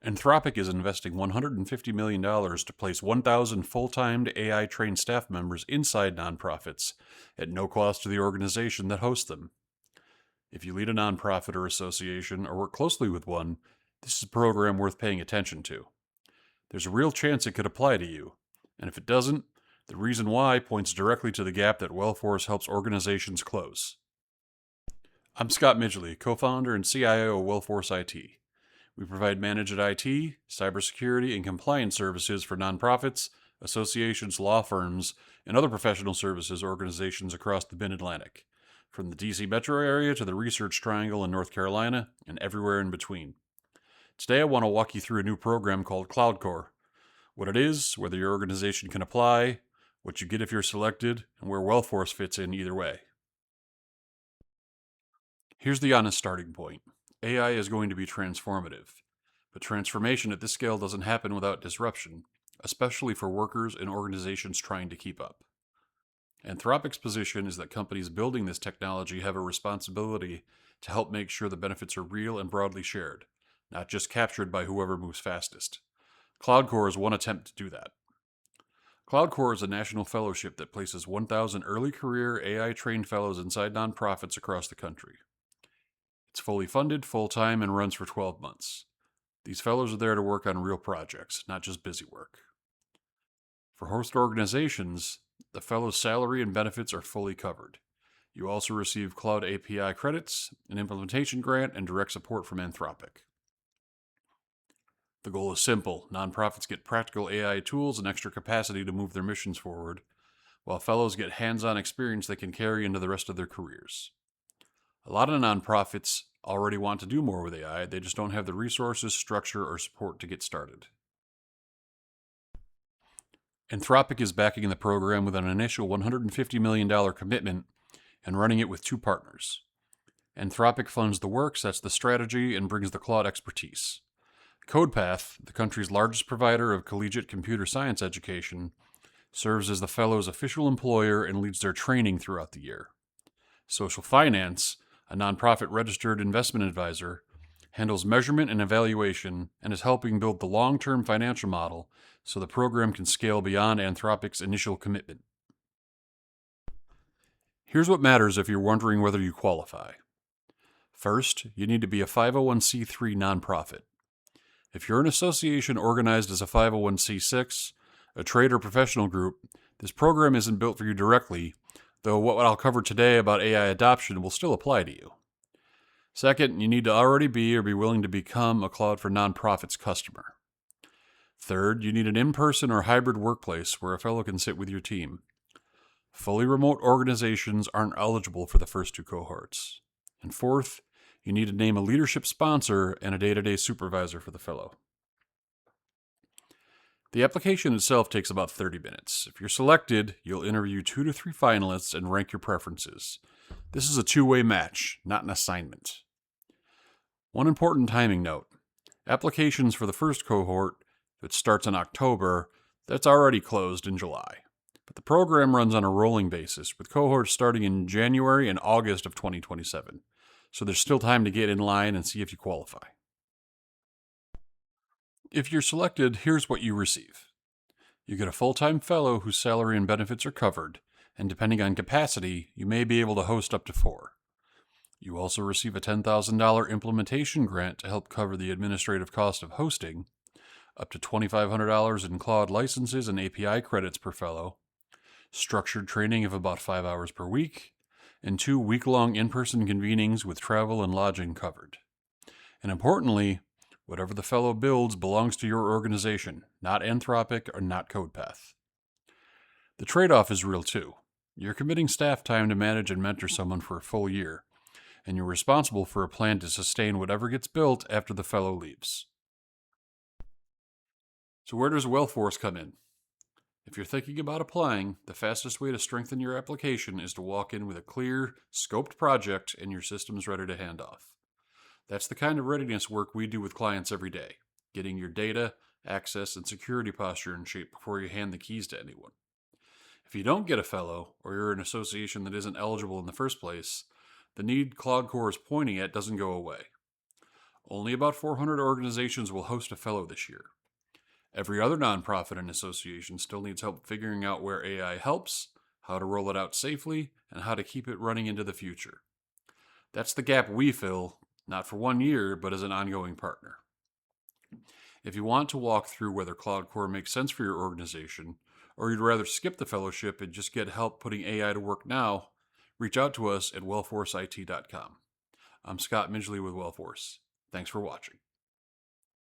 Anthropic is investing $150 million to place 1,000 full-time AI-trained staff members inside nonprofits at no cost to the organization that hosts them. If you lead a nonprofit or association or work closely with one, this is a program worth paying attention to. There's a real chance it could apply to you, and if it doesn't, the reason why points directly to the gap that Wellforce helps organizations close. I'm Scott Midgley, co-founder and CIO of Wellforce IT. We provide managed IT, cybersecurity, and compliance services for nonprofits, associations, law firms, and other professional services organizations across the Mid-Atlantic, from the DC metro area to the Research Triangle in North Carolina, and everywhere in between. Today I want to walk you through a new program called Claude Corps, what it is, whether your organization can apply, what you get if you're selected, and where Wellforce fits in either way. Here's the honest starting point. AI is going to be transformative, but transformation at this scale doesn't happen without disruption, especially for workers and organizations trying to keep up. Anthropic's position is that companies building this technology have a responsibility to help make sure the benefits are real and broadly shared, not just captured by whoever moves fastest. Claude Corps is one attempt to do that. Claude Corps is a national fellowship that places 1,000 early career AI-trained fellows inside nonprofits across the country. It's fully funded, full-time, and runs for 12 months. These fellows are there to work on real projects, not just busy work. For host organizations, the fellow's salary and benefits are fully covered. You also receive Cloud API credits, an implementation grant, and direct support from Anthropic. The goal is simple. Nonprofits get practical AI tools and extra capacity to move their missions forward, while fellows get hands-on experience they can carry into the rest of their careers. A lot of nonprofits already want to do more with AI, they just don't have the resources, structure, or support to get started. Anthropic is backing the program with an initial $150 million commitment and running it with two partners. Anthropic funds the work, sets the strategy, and brings the Claude expertise. CodePath, the country's largest provider of collegiate computer science education, serves as the fellow's official employer and leads their training throughout the year. Social Finance, a nonprofit registered investment advisor, handles measurement and evaluation and is helping build the long-term financial model so the program can scale beyond Anthropic's initial commitment. Here's what matters if you're wondering whether you qualify. First, you need to be a 501c3 nonprofit. If you're an association organized as a 501c6, a trade or professional group, this program isn't built for you directly, though what I'll cover today about AI adoption will still apply to you. Second, you need to already be or be willing to become a Claude for Nonprofits customer. Third, you need an in-person or hybrid workplace where a fellow can sit with your team. Fully remote organizations aren't eligible for the first two cohorts. And fourth, you need to name a leadership sponsor and a day-to-day supervisor for the fellow. The application itself takes about 30 minutes. If you're selected, you'll interview 2 to 3 finalists and rank your preferences. This is a two-way match, not an assignment. One important timing note. Applications for the first cohort, that starts in October, that's already closed in July. But the program runs on a rolling basis, with cohorts starting in January and August of 2027. So there's still time to get in line and see if you qualify. If you're selected, here's what you receive. You get a full-time fellow whose salary and benefits are covered, and depending on capacity, you may be able to host up to 4. You also receive a $10,000 implementation grant to help cover the administrative cost of hosting, up to $2,500 in Claude licenses and API credits per fellow, structured training of about 5 hours per week, and 2 week-long in-person convenings with travel and lodging covered. And importantly, whatever the fellow builds belongs to your organization, not Anthropic or not CodePath. The trade-off is real too. You're committing staff time to manage and mentor someone for a full year, and you're responsible for a plan to sustain whatever gets built after the fellow leaves. So where does Wellforce come in? If you're thinking about applying, the fastest way to strengthen your application is to walk in with a clear, scoped project and your system's ready to hand off. That's the kind of readiness work we do with clients every day, getting your data, access, and security posture in shape before you hand the keys to anyone. If you don't get a fellow, or you're an association that isn't eligible in the first place, the need Claude Corps is pointing at doesn't go away. Only about 400 organizations will host a fellow this year. Every other nonprofit and association still needs help figuring out where AI helps, how to roll it out safely, and how to keep it running into the future. That's the gap we fill, not for 1 year, but as an ongoing partner. If you want to walk through whether Claude Corps makes sense for your organization, or you'd rather skip the fellowship and just get help putting AI to work now, reach out to us at wellforceit.com. I'm Scott Midgley with Wellforce. Thanks for watching.